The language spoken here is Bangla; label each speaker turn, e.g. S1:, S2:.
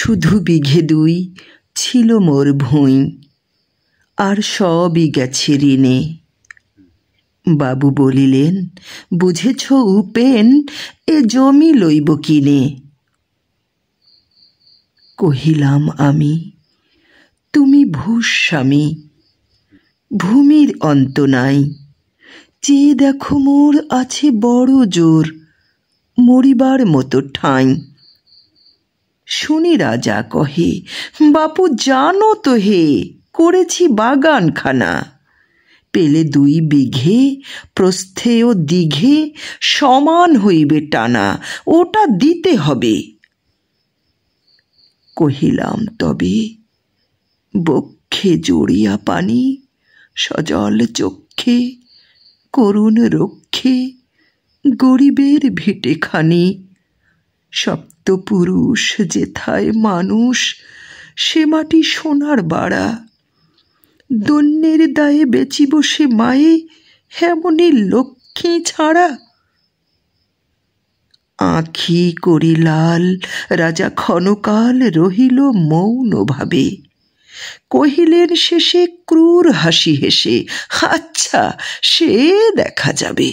S1: শুধু বিঘে 2 ছিল মোর ভুঁই, আর সবই গেছে ঋণে। বাবু বলিলেন, বুঝেছ উপেন, এ জমি লইব কিনে। কহিলাম আমি, তুমি ভূস্বামী, ভূমির অন্ত নাই। চেয়ে দেখো মোর আছে বড় জোর, মরিবার মতো ঠাঁই। শুনি রাজা কহে, বাপু জানো তো হে, করেছি বাগানখানা। পেলে 2 বিঘে, প্রস্থে ও দীঘে সমান হইবে টানা, ওটা দিতে হবে। কহিলাম তবে, বক্ষে জড়িয়া পানি, সজল চক্ষে করুণ রক্ষে, গরিবের ভিটেখানি। সপ্তপুরুষ যেথায় মানুষ, সে মাটি সোনার বাড়া। দন্যের দায়ে বেচিব সে মায়ে, এমনি লক্ষ্মী ছাড়া। আঁখি করি লাল, রাজা ক্ষণকাল রহিল মৌন ভাবে। কহিলেন শেষে ক্রূর হাসি হেসে, আচ্ছা সে দেখা যাবে।